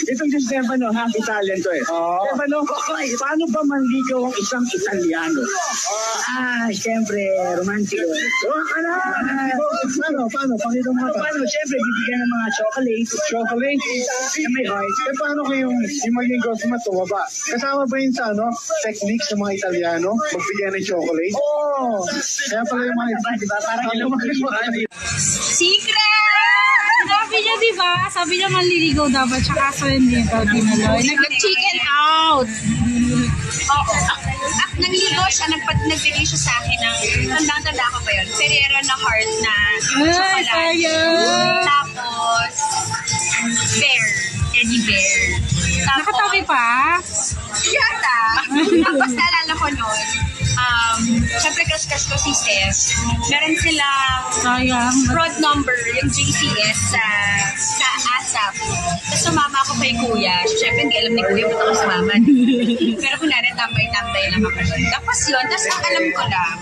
Itong si Stefano, ha? Italian to eh. Stefano, paano ba manligaw ang isang Italiano? Siyempre, romantiko. Paano? Pakita mo ka. Paano? Siyempre, bibigyan ng mga chocolate. Chocolate? Na may heart. Paano kayong yung maging girlfriend matuwa ba? Kasama ba yun sa techniques ng mga Italiano? Magbigyan ng chocolate? Oo! Kaya pala yung mga Diba? Parang ilang mga Secret! Sabi niya, di ba? Sabi niya manliligaw dapat, tsaka so hindi daw dinaloy. Nag-chicken out! Oo. Nangligaw siya, nagbigay siya sa akin ng, tandang-tanda ko pa yun, Ferrero na heart na chocolate. Sayang! Tapos, bear, teddy bear. Tapos, Nakatabi pa? yata. Tapos naalala ko nun, syempre crush ko si Steph. Meron silang Sayang. road number, yung JCS sa ASAP. Tapos sumama ako kay Kuya. Siyempre, hindi alam ni Kuya ba't ako sumama. Pero kunwari, tambay-tambay lang ako. Tapos yun, tapos ang alam ko lang,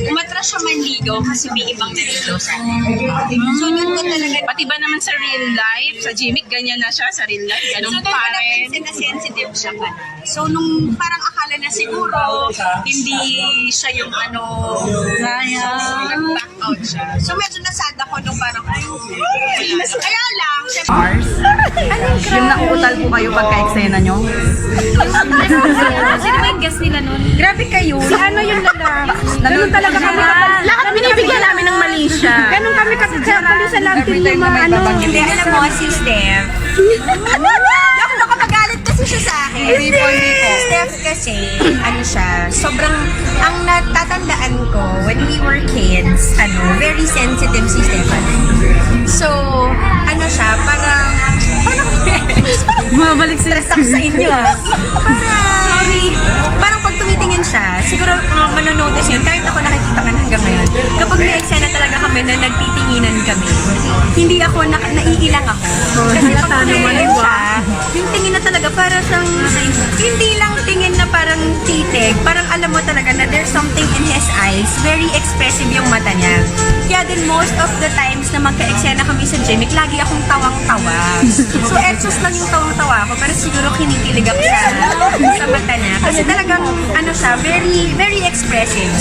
umatras siya manligaw kasi may ibang naligaw sa akin. So yun ko talaga. Pati ba naman sa real life, sa Jimmick, ganyan na siya, sa real life, ganun So doon ko pa rin. napansin na sensitive siya pa. So nung parang akala na siguro, hindi siya yung nag-back out siya. So medyo nasad ako nung parang, kaya lang, syempre, Yung nauutal po kayo pagka-eksena nyo? Sino ba yung guest nila nun? Grabe kayo. Si ano yung lalaki? Ganun talaga kami. Lahat binibigyan namin ng mali siya. Ganun kami kasi kaya kami sa lang din yung mga ano. hindi, alam mo, si Steph. Nakapagalit kasi siya sa akin. Hindi po. Steph kasi, ano siya, sobrang, ang natatandaan ko, when we were kids, very sensitive si Stefan. So, ano siya, parang Mabalik sila stress ako sa inyo parang pag tumitingin siya, siguro manonotice yun, kahit ako nakikita ka hanggang ngayon. Kapag may eksena talaga kami na nagtitinginan kami, hindi ako, naiilang ako. Kasi pag tumitingin siya, yung tingin na talaga para siyang, hindi lang tingin na parang titig, parang alam mo talaga na there's something in his eyes, very expressive yung mata niya. Kaya din most of the times na magka-eksena kami sa Jimmick, lagi akong tawang-tawa. So, exos lang yung tawang-tawa ako, pero siguro kinikilig ako sa mata niya. Kasi talagang, ano siya, very, very expressive.